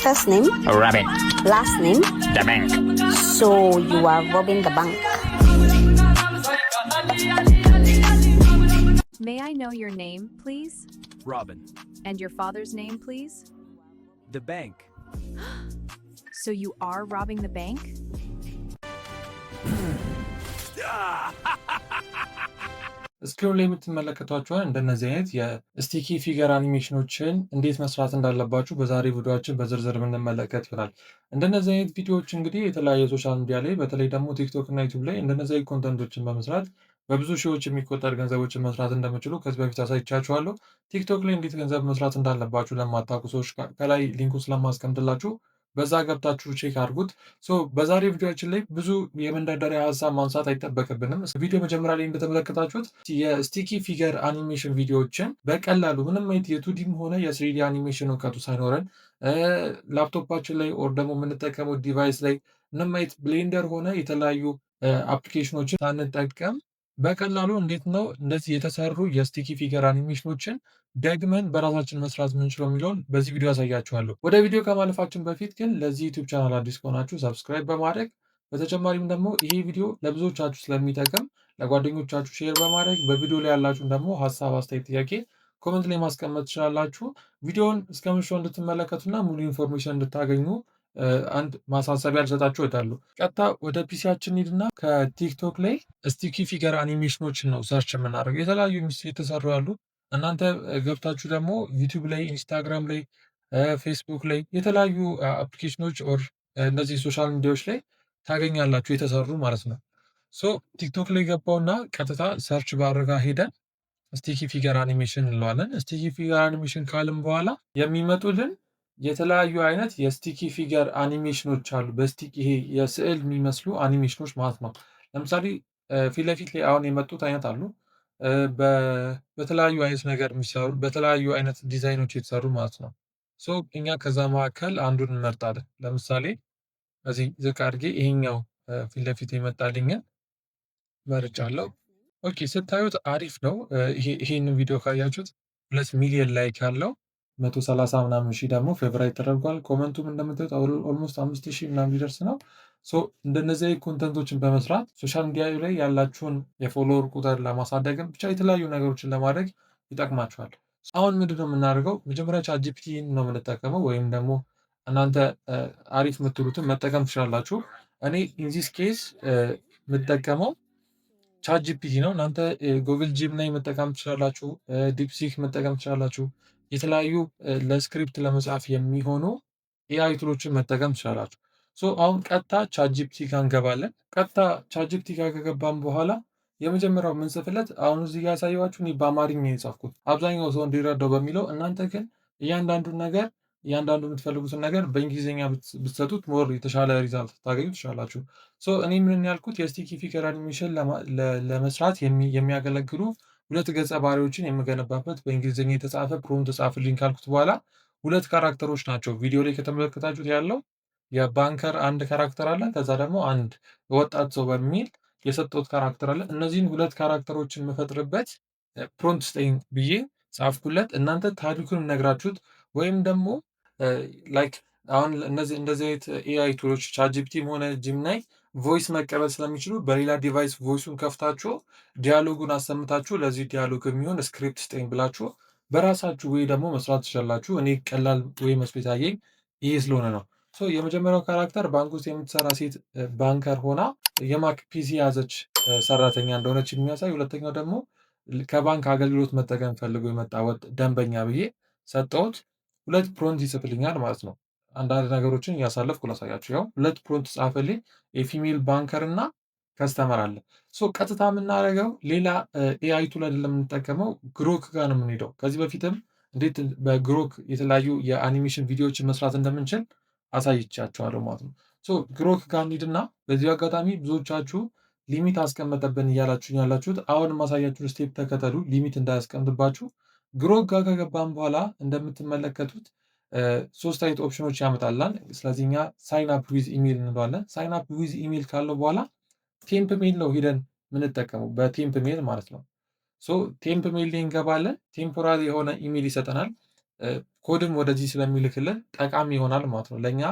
First name? Rabbit. Last name? The bank. So you are robbing the bank. May I know your name, please? Robin. And your father's name, please? The bank. So you are robbing the bank? ስክሪኑ ላይ የምትመለከቷቸውን እንደነዚህ አይነት የስቲኪ ፊገር አኒሜሽኖችን እንዴት መስራት እንዳለባችሁ በዛሬ ቪዲዮችን በዝርዝር የምንመለከት ይሆናል። እንደነዚህ አይነት ቪዲዮዎች እንግዲህ የተለያየ ሶሻል ሚዲያ ላይ በተለይ ደግሞ ቲክቶክ እና ዩቲዩብ ላይ እንደነዚህ አይነት ኮንተንቶችን በመስራት በብዙ ሺዎች የሚቆጠር ገንዘቦችን መስራት እንደምችሉ ከዚህ በፊት አሳይቻችኋለሁ። ቲክቶክ ላይ እንዴት ገንዘብ መስራት እንዳለባችሁ ለማታውቁ ሰዎች ከላይ ሊንኩ ስለማስቀምጥላችሁ በዛ ገብታችሁ ቼክ አድርጉት። በዛሬ ቪዲዮችን ላይ ብዙ የመንደርደሪያ ሀሳብ ማንሳት አይጠበቅብንም። ቪዲዮ መጀመሪያ ላይ እንደተመለከታችሁት የስቲኪ ፊገር አኒሜሽን ቪዲዮዎችን በቀላሉ ምንም አይነት የቱዲም ሆነ የስሪዲ አኒሜሽን እውቀቱ ሳይኖረን ላፕቶፓችን ላይ ኦር ደግሞ የምንጠቀመው ዲቫይስ ላይ ምንም አይነት ብሌንደር ሆነ የተለያዩ አፕሊኬሽኖችን ሳንጠቀም በቀላሉ እንዴት ነው እንደዚህ የተሰሩ የስቲኪ ፊገር አኒሜሽኖችን ደግመን በራሳችን መስራት የምንችለው የሚለውን በዚህ ቪዲዮ ያሳያችኋለሁ። ወደ ቪዲዮ ከማለፋችን በፊት ግን ለዚህ ዩቲዩብ ቻናል አዲስ ከሆናችሁ ሰብስክራይብ በማድረግ በተጨማሪም ደግሞ ይሄ ቪዲዮ ለብዙዎቻችሁ ስለሚጠቅም ለጓደኞቻችሁ ሼር በማድረግ በቪዲዮ ላይ ያላችሁን ደግሞ ሀሳብ፣ አስተያየት፣ ጥያቄ ኮመንት ላይ ማስቀመጥ ትችላላችሁ። ቪዲዮውን እስከ መጨረሻው እንድትመለከቱና ሙሉ ኢንፎርሜሽን እንድታገኙ አንድ ማሳሰቢያ ልሰጣችሁ እወዳለሁ። ቀጥታ ወደ ፒሲያችን ሂድና ከቲክቶክ ላይ ስቲኪ ፊገር አኒሜሽኖችን ነው ሰርች የምናደርገው። የተለያዩ የተሰሩ ያሉ እናንተ ገብታችሁ ደግሞ ዩቲዩብ ላይ፣ ኢንስታግራም ላይ፣ ፌስቡክ ላይ የተለያዩ አፕሊኬሽኖች ኦር እነዚህ ሶሻል ሚዲያዎች ላይ ታገኛላችሁ የተሰሩ ማለት ነው። ቲክቶክ ላይ ገባውና ቀጥታ ሰርች ባድርጋ ሄደን ስቲኪ ፊገር አኒሜሽን እንለዋለን። ስቲኪ ፊገር አኒሜሽን ካልን በኋላ የሚመጡልን የተለያዩ አይነት የስቲኪ ፊገር አኒሜሽኖች አሉ። በስቲኪ ይሄ የስዕል የሚመስሉ አኒሜሽኖች ማለት ነው። ለምሳሌ ፊት ለፊት ላይ አሁን የመጡት አይነት አሉ። በተለያዩ አይነት ነገር የሚሰሩ በተለያዩ አይነት ዲዛይኖች የተሰሩ ማለት ነው። እኛ ከዛ መካከል አንዱን እንመርጣለን። ለምሳሌ እዚህ ዝቅ አድርጌ ይሄኛው ፊት ለፊት የመጣልኝን መርጫለሁ። ኦኬ ስታዩት አሪፍ ነው። ይሄንን ቪዲዮ ካያችሁት 2 ሚሊዮን ላይክ ያለው 130 ምናምን ሺህ ደግሞ ፌቨራይት ተደርጓል። ኮመንቱም እንደምታዩት ኦልሞስት 5000 ምናምን ሊደርስ ነው። እንደነዚህ ኮንተንቶችን በመስራት ሶሻል ሚዲያ ላይ ያላችሁን የፎሎወር ቁጥር ለማሳደግም ብቻ የተለያዩ ነገሮችን ለማድረግ ይጠቅማችኋል። አሁን ምንድነው የምናደርገው? መጀመሪያ ቻትጂፒቲ ነው የምንጠቀመው፣ ወይም ደግሞ እናንተ አሪፍ የምትሉትን መጠቀም ትችላላችሁ። እኔ ኢንዚስ ኬስ የምጠቀመው ቻትጂፒቲ ነው። እናንተ ጉግል ጂሚናይ መጠቀም ትችላላችሁ፣ ዲፕሲክ መጠቀም ትችላላችሁ። የተለያዩ ለስክሪፕት ለመጻፍ የሚሆኑ ኤአይ ቱሎችን መጠቀም ትችላላችሁ። አሁን ቀጥታ ቻትጂፒቲ ጋር እንገባለን። ቀጥታ ቻትጂፒቲ ጋር ከገባን በኋላ የመጀመሪያው ምንጽፍለት አሁን እዚህ ጋር ያሳየኋችሁ እኔ በአማርኛ የጻፍኩት አብዛኛው ሰው እንዲረዳው በሚለው፣ እናንተ ግን እያንዳንዱን ነገር እያንዳንዱ የምትፈልጉትን ነገር በእንግሊዝኛ ብትሰጡት ሞር የተሻለ ሪዛልት ታገኙ ትችላላችሁ። እኔ ምን ያልኩት የስቲኪ ፊገር አኒሜሽን ለመስራት የሚያገለግሉ 2 ገጸ ባህሪዎችን የምገነባበት በእንግሊዝኛ የተጻፈ ፕሮምፕት ጻፍልኝ ካልኩት በኋላ 2 ካራክተሮች ናቸው። ቪዲዮ ላይ ከተመለከታችሁት ያለው የባንከር አንድ ካራክተር አለ። ከዛ ደግሞ አንድ ወጣት ሰው በሚል የሰጠሁት ካራክተር አለ። እነዚህን 2 ካራክተሮችን የምፈጥርበት ፕሮምፕት ስጠኝ ብዬ ጻፍኩለት። እናንተ ታሪኩን ነግራችሁት ወይም ደግሞ ላይክ አሁን እንደዚህ አይነት ኤአይ ቱሎች ቻትጂፒቲም ሆነ ጂሚናይ ቮይስ መቀበል ስለሚችሉ በሌላ ዲቫይስ ቮይሱን ከፍታችሁ ዲያሎጉን አሰምታችሁ ለዚህ ዲያሎግ የሚሆን ስክሪፕት ስጠኝ ብላችሁ በራሳችሁ ወይ ደግሞ መስራት ትችላላችሁ። እኔ ቀላል ወይ መስሎ የታየኝ ይሄ ስለሆነ ነው። የመጀመሪያው ካራክተር ባንክ ውስጥ የምትሰራ ሴት ባንከር ሆና የማክ ፒሲ የያዘች ሰራተኛ እንደሆነች የሚያሳይ፣ ሁለተኛው ደግሞ ከባንክ አገልግሎት መጠቀም ፈልጎ የመጣ ደንበኛ ብዬ ሰጠሁት። 2 ፕሮምፕት ይጽፍልኛል ማለት ነው። አንዳንድ ነገሮችን እያሳለፍኩ ላሳያችሁ። ያው 2 ፕሮምፕት ጻፈልኝ። የፊሜል ባንከር እና ከስተመር አለ። ቀጥታ የምናደርገው ሌላ ኤአይ ቱል አይደለም የምንጠቀመው፣ ግሮክ ጋር ነው የምንሄደው። ከዚህ በፊትም እንዴት በግሮክ የተለያዩ የአኒሜሽን ቪዲዮዎችን መስራት እንደምንችል አሳይቻቸዋለሁ ማለት ነው። ግሮክ ጋር እንሂድና በዚሁ አጋጣሚ ብዙዎቻችሁ ሊሚት አስቀመጠብን እያላችሁኝ ያላችሁት አሁን ማሳያችሁን ስቴፕ ተከተሉ፣ ሊሚት እንዳያስቀምጥባችሁ። ግሮክ ጋር ከገባን በኋላ እንደምትመለከቱት 3 አይነት ኦፕሽኖች ያመጣላል። ስለዚህ እኛ ሳይን አፕ ዊዝ ኢሜል እንለዋለን። ሳይን አፕ ዊዝ ኢሜል ካለው በኋላ ቴምፕ ሜል ነው ሂደን የምንጠቀመው፣ በቴምፕ ሜል ማለት ነው። ቴምፕ ሜል ላይ እንገባለን። ቴምፖራሪ የሆነ ኢሜል ይሰጠናል። ኮድም ወደዚህ ስለሚልክልን ጠቃሚ ይሆናል ማለት ነው። ለእኛ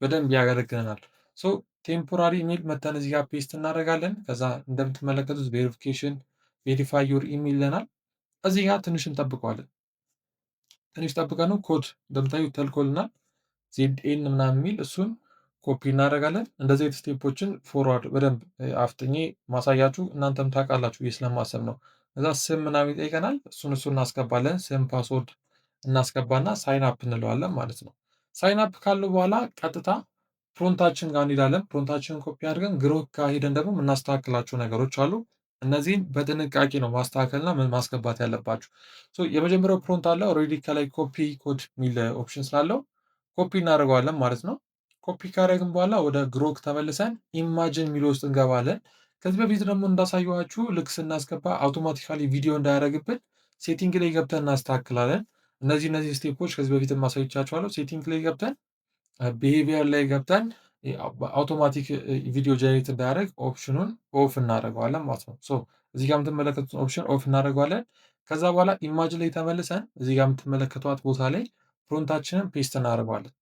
በደንብ ያገለግለናል። ሶ ቴምፖራሪ ኢሜል መተን እዚህ ጋር ፔስት እናደርጋለን። ከዛ እንደምትመለከቱት ቬሪፊኬሽን ቬሪፋይ ዩር ኢሜል ይለናል። እዚህ ጋር ትንሽ እንጠብቀዋለን። ትንሽ ጠብቀነው ኮድ እንደምታዩት ተልኮልናል። ዜድኤን ምናምን የሚል እሱን ኮፒ እናደርጋለን። እንደዚህ አይነት ስቴፖችን ፎርዋርድ በደንብ አፍጥኜ ማሳያችሁ እናንተም ታውቃላችሁ ብዬ ስለማሰብ ነው። እዛ ስም ምናምን ይጠይቀናል። እሱ እናስገባለን። ስም ፓስወርድ እናስገባና ሳይን አፕ እንለዋለን ማለት ነው። ሳይን አፕ ካለው በኋላ ቀጥታ ፕሮንታችን ጋር እንሄዳለን። ፕሮንታችንን ኮፒ አድርገን ግሮክ ጋር ሄደን ደግሞ የምናስተካክላቸው ነገሮች አሉ። እነዚህን በጥንቃቄ ነው ማስተካከልና ማስገባት ያለባችሁ። የመጀመሪያው ፕሮንት አለ ኦልሬዲ ከላይ ኮፒ ኮድ የሚል ኦፕሽን ስላለው ኮፒ እናደርገዋለን ማለት ነው። ኮፒ ካደረግን በኋላ ወደ ግሮክ ተመልሰን ኢማጅን የሚለው ውስጥ እንገባለን። ከዚህ በፊት ደግሞ እንዳሳየኋችሁ ልክ ስናስገባ አውቶማቲካሊ ቪዲዮ እንዳያደርግብን ሴቲንግ ላይ ገብተን እናስተካክላለን። እነዚህ ስቴፖች ከዚህ በፊት ማሳይቻችኋለሁ። ሴቲንግ ላይ ገብተን ቢሄቪየር ላይ ገብተን አውቶማቲክ ቪዲዮ ጀኔሬት እንዳያደርግ ኦፕሽኑን ኦፍ እናደርገዋለን ማለት ነው። እዚህ ጋር የምትመለከቱት ኦፕሽን ኦፍ እናደርገዋለን። ከዛ በኋላ ኢማጅን ላይ ተመልሰን እዚህ ጋር የምትመለከቷት ቦታ ላይ ፕሮንታችንን ፔስት እናደርገዋለን።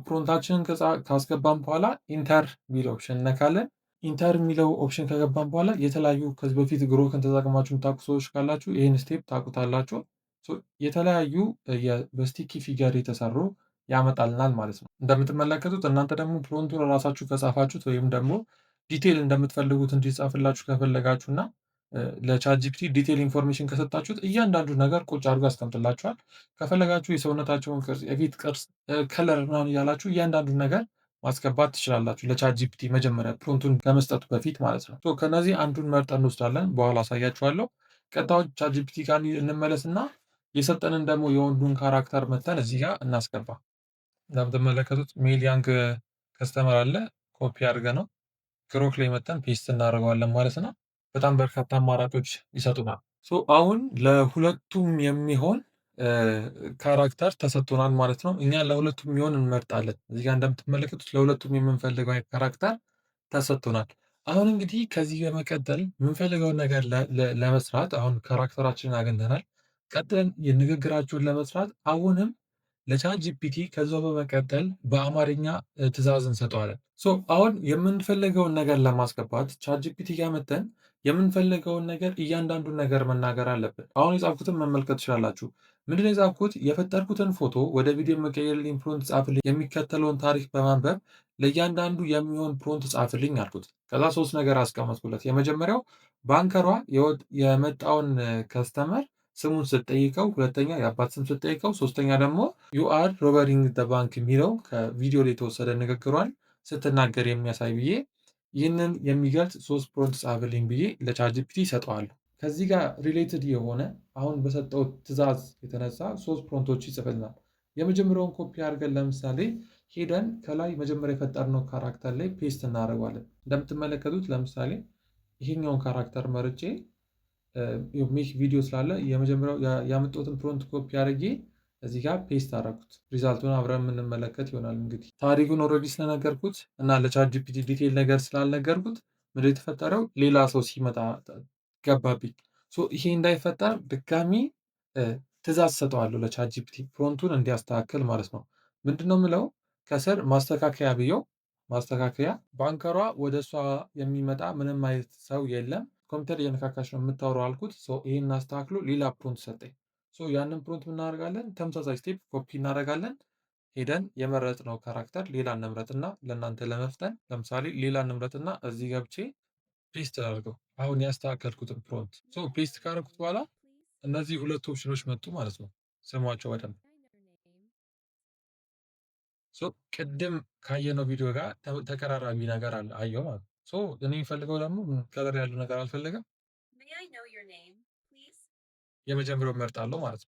ፕሮንታችንን ካስገባን በኋላ ኢንተር የሚለው ኦፕሽን እነካለን። ኢንተር የሚለው ኦፕሽን ከገባን በኋላ የተለያዩ ከዚህ በፊት ግሮክን ተጠቅማችሁ የምታውቁ ሰዎች ካላችሁ ይህን ስቴፕ ታውቁታላችሁ። የተለያዩ በስቲኪ ፊገር የተሰሩ ያመጣልናል ማለት ነው። እንደምትመለከቱት እናንተ ደግሞ ፕሮንቱን ራሳችሁ ከጻፋችሁት ወይም ደግሞ ዲቴይል እንደምትፈልጉት እንዲጻፍላችሁ ከፈለጋችሁ እና ለቻት ጂፒቲ ዲቴይል ኢንፎርሜሽን ከሰጣችሁት እያንዳንዱ ነገር ቁጭ አድርጎ ያስቀምጥላችኋል። ከፈለጋችሁ የሰውነታቸውን ቅርጽ፣ የፊት ቅርጽ፣ ከለር ምናምን እያላችሁ እያንዳንዱን ነገር ማስገባት ትችላላችሁ። ለቻት ጂፒቲ መጀመሪያ ፕሮንቱን ከመስጠቱ በፊት ማለት ነው። ከነዚህ አንዱን መርጠን እንወስዳለን። በኋላ አሳያችኋለሁ። ቀጣዮች ቻት ጂፒቲ ጋር እንመለስና የሰጠንን ደግሞ የወንዱን ካራክተር መተን እዚህ ጋር እናስገባ። እንደምትመለከቱት ሜል ያንግ ከስተመር አለ። ኮፒ አድርገ ነው ግሮክ ላይ መተን ፔስት እናደርገዋለን ማለት ነው። በጣም በርካታ አማራጮች ይሰጡናል። አሁን ለሁለቱም የሚሆን ካራክተር ተሰጥቶናል ማለት ነው። እኛ ለሁለቱም የሚሆን እንመርጣለን። እዚህ ጋር እንደምትመለከቱት ለሁለቱም የምንፈልገው ካራክተር ተሰጥቶናል። አሁን እንግዲህ ከዚህ በመቀጠል የምንፈልገውን ነገር ለመስራት አሁን ካራክተራችንን አግኝተናል። ቀጥለን የንግግራችሁን ለመስራት አሁንም ለቻት ጂፒቲ ከዛው በመቀጠል በአማርኛ ትዕዛዝ እንሰጠዋለን። አሁን የምንፈልገውን ነገር ለማስገባት ቻት ጂፒቲ ጋር መተን የምንፈልገውን ነገር እያንዳንዱን ነገር መናገር አለብን። አሁን የጻፍኩትን መመልከት ትችላላችሁ። ምንድነው የጻፍኩት? የፈጠርኩትን ፎቶ ወደ ቪዲዮ መቀየርልኝ ፕሮንት ጻፍልኝ፣ የሚከተለውን ታሪክ በማንበብ ለእያንዳንዱ የሚሆን ፕሮንት ጻፍልኝ አልኩት። ከዛ 3 ነገር አስቀመጥኩለት። የመጀመሪያው ባንከሯ የመጣውን ከስተመር ስሙን ስትጠይቀው፣ ሁለተኛ የአባት ስም ስትጠይቀው፣ ሶስተኛ ደግሞ ዩ አር ሮበሪንግ ደ ባንክ የሚለው ከቪዲዮ ላይ የተወሰደ ንግግሯን ስትናገር የሚያሳይ ብዬ ይህንን የሚገልጽ 3 ፕሮንት ጻፍልኝ ብዬ ለቻት ጂፒቲ ይሰጠዋለሁ። ከዚህ ጋር ሪሌትድ የሆነ አሁን በሰጠው ትዕዛዝ የተነሳ 3 ፕሮንቶች ይጽፍልናል። የመጀመሪያውን ኮፒ አድርገን ለምሳሌ ሄደን ከላይ መጀመሪያ የፈጠርነው ካራክተር ላይ ፔስት እናደርገዋለን። እንደምትመለከቱት ለምሳሌ ይሄኛውን ካራክተር መርጬ ሜክ ቪዲዮ ስላለ የመጀመሪያው ያመጣሁትን ፕሮንት ኮፒ አድርጌ እዚህ ጋር ፔስት አደረኩት። ሪዛልቱን አብረን የምንመለከት ይሆናል። እንግዲህ ታሪኩን ኦልሬዲ ስለነገርኩት እና ለቻት ጂፒቲ ዲቴይል ነገር ስላልነገርኩት ምንድን የተፈጠረው ሌላ ሰው ሲመጣ ገባብኝ። ይሄ እንዳይፈጠር ድጋሚ ትዕዛዝ ሰጠዋለሁ ለቻት ጂፒቲ ፕሮንቱን እንዲያስተካክል ማለት ነው። ምንድነው የምለው ከስር ማስተካከያ ብየው ማስተካከያ ባንከሯ ወደ እሷ የሚመጣ ምንም አይነት ሰው የለም፣ ኮምፒውተር እየነካካች ነው የምታወራው አልኩት። ይህን አስተካክሎ ሌላ ፕሮንት ሰጠኝ። ያንን ፕሮንት እናደርጋለን፣ ተመሳሳይ ስቴፕ ኮፒ እናደርጋለን። ሄደን የመረጥነው ካራክተር ሌላ እንምረጥና ለእናንተ ለመፍጠን ለምሳሌ ሌላ እንምረጥና እዚህ ገብቼ ፔስት አድርገው አሁን ያስተካከልኩትን ፕሮንት ፔስት ካደረኩት በኋላ እነዚህ 2 ኦፕሽኖች መጡ ማለት ነው። ስሟቸው በደንብ ቅድም ካየነው ቪዲዮ ጋር ተቀራራቢ ነገር አየው ማለት ነው። እኔ የሚፈልገው ደግሞ ከለር ያለው ነገር አልፈለገም። የመጀመሪያውን እመርጣለሁ ማለት ነው።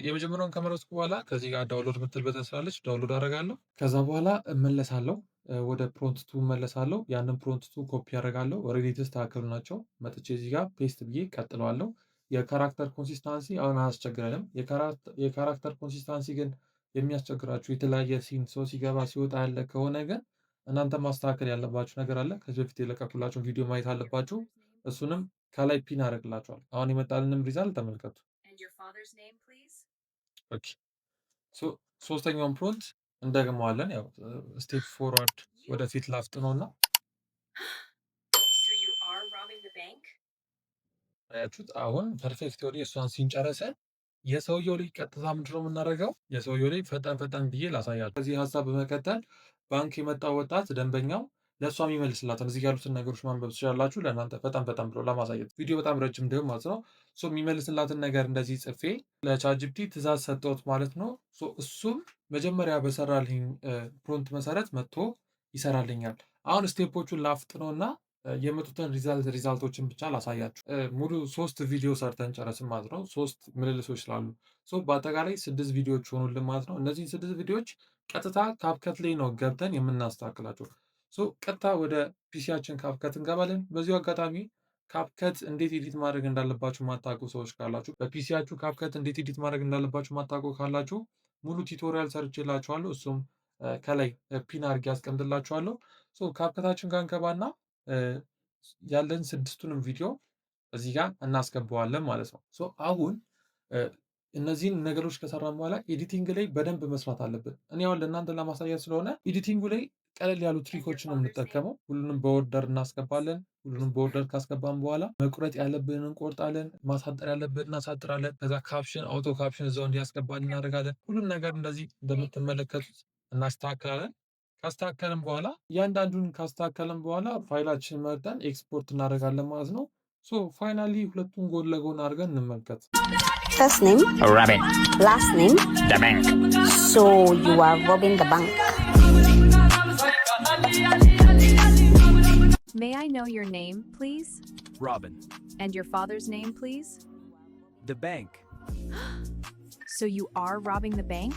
የመጀመሪያውን ከመረጥኩ በኋላ ከዚህ ጋር ዳውንሎድ ምትል በተን ስላለች ዳውንሎድ አደርጋለሁ። ከዛ በኋላ እመለሳለሁ፣ ወደ ፕሮንት ቱ እመለሳለሁ። ያንን ፕሮንት ቱ ኮፒ አደርጋለሁ። ኦልሬዲ የተስተካከሉ ናቸው። መጥቼ እዚህ ጋር ፔስት ብዬ ቀጥለዋለሁ። የካራክተር ኮንሲስታንሲ አሁን አያስቸግረንም። የካራክተር ኮንሲስታንሲ ግን የሚያስቸግራችሁ የተለያየ ሲን ሰው ሲገባ ሲወጣ ያለ ከሆነ ግን እናንተ ማስተካከል ያለባችሁ ነገር አለ። ከዚህ በፊት የለቀኩላችሁ ቪዲዮ ማየት አለባችሁ። እሱንም ከላይ ፒን አደርግላችኋል። አሁን የመጣልንም ሪዛልት ተመልከቱ። ኦኬ ሶ ሶስተኛውን ፕሮንት እንደግመዋለን። ያው ስቴፕ ፎርዋርድ ወደፊት ላፍጥ ነውና So you are robbing the bank? አያችሁት? አሁን ፐርፌክት የሆነ እሷን ሲንጨረሰን የሰውየው ላይ ቀጥታ ምንድን ነው የምናደርገው? የሰውየው ላይ ፈጠን ፈጠን ብዬ ላሳያችሁ። ከዚህ ሀሳብ በመቀጠል ባንክ የመጣው ወጣት ደንበኛው ለእሷ የሚመልስላትን እዚህ ያሉትን ነገሮች ማንበብ ትችላላችሁ። ለእናንተ ፈጠን ፈጠን ብሎ ለማሳየት ቪዲዮ በጣም ረጅም እንዲሆን ማለት ነው። የሚመልስላትን ነገር እንደዚህ ጽፌ ለቻትጂፒቲ ትእዛዝ ሰጠሁት ማለት ነው። እሱም መጀመሪያ በሰራልኝ ፕሮንት መሰረት መጥቶ ይሰራልኛል። አሁን ስቴፖቹን ላፍጥነውና የመጡትን ሪዛልቶችን ብቻ ላሳያችሁ። ሙሉ 3 ቪዲዮ ሰርተን ጨረስን ማለት ነው። 3 ምልልሶች ስላሉ በአጠቃላይ 6 ቪዲዮዎች ሆኑልን ማለት ነው። እነዚህን 6 ቪዲዮዎች ቀጥታ ካፕከት ላይ ነው ገብተን የምናስተካክላቸው። ቀጥታ ወደ ፒሲያችን ካፕከት እንገባለን። በዚሁ አጋጣሚ ካፕከት እንዴት ኤዲት ማድረግ እንዳለባችሁ ማታውቁ ሰዎች ካላችሁ፣ በፒሲያችሁ ካፕከት እንዴት ኤዲት ማድረግ እንዳለባችሁ ማታውቁ ካላችሁ ሙሉ ቱቶሪያል ሰርቼላችኋለሁ። እሱም ከላይ ፒን አድርጌ ያስቀምጥላችኋለሁ። ካፕከታችን ጋር እንገባና ያለን 6ቱንም ቪዲዮ እዚህ ጋር እናስገባዋለን ማለት ነው። አሁን እነዚህን ነገሮች ከሰራን በኋላ ኤዲቲንግ ላይ በደንብ መስራት አለብን። እኔ አሁን ለእናንተ ለማሳየት ስለሆነ ኤዲቲንጉ ላይ ቀለል ያሉ ትሪኮችን ነው የምንጠቀመው። ሁሉንም በኦርደር እናስገባለን። ሁሉንም በኦርደር ካስገባን በኋላ መቁረጥ ያለብንን እንቆርጣለን፣ ማሳጠር ያለብን እናሳጥራለን። ከዛ ካፕሽን አውቶ ካፕሽን እዛው እንዲያስገባን እናደርጋለን። ሁሉም ነገር እንደዚህ እንደምትመለከቱት እናስተካክላለን። ካስተካከልን በኋላ እያንዳንዱን ካስተካከልን በኋላ ፋይላችን መርጠን ኤክስፖርት እናደርጋለን ማለት ነው። ፋይናሊ ሁለቱን ጎን ለጎን አድርገን እንመልከት። First name, Robin, last name. the bank. So you are robbing the bank. May I know your name, please? Robin. And your father's name, please? The bank. So you are robbing the bank?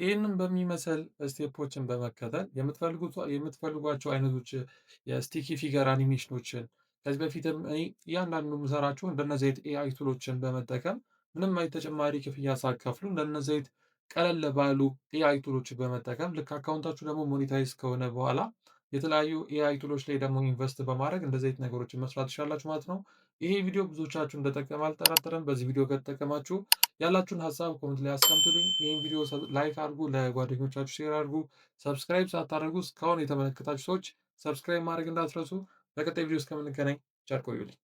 ይህንን በሚመስል ስቴፖችን በመከተል የምትፈልጓቸው አይነቶች የስቲኪ ፊገር አኒሜሽኖችን ከዚህ በፊትም እያንዳንዱ የምሰራቸው እንደነዚህ አይነት ኤአይ ቱሎችን በመጠቀም ምንም አይነት ተጨማሪ ክፍያ ሳትከፍሉ እንደነዚህ አይነት ቀለል ባሉ ኤአይ ቱሎችን በመጠቀም ልክ አካውንታችሁ ደግሞ ሞኔታይዝ ከሆነ በኋላ የተለያዩ ኤአይ ቱሎች ላይ ደግሞ ኢንቨስት በማድረግ እንደዚህ አይነት ነገሮችን መስራት ትችላላችሁ ማለት ነው። ይሄ ቪዲዮ ብዙዎቻችሁ እንደጠቀመ አልጠራጠርም። በዚህ ቪዲዮ ከተጠቀማችሁ ያላችሁን ሀሳብ ኮሜንት ላይ አስቀምጡልኝ። ይህን ቪዲዮ ላይክ አድርጉ፣ ለጓደኞቻችሁ ሼር አድርጉ። ሰብስክራይብ ሳታደርጉ እስካሁን የተመለከታችሁ ሰዎች ሰብስክራይብ ማድረግ እንዳትረሱ። በቀጣይ ቪዲዮ እስከምንገናኝ ቸር ቆዩልኝ።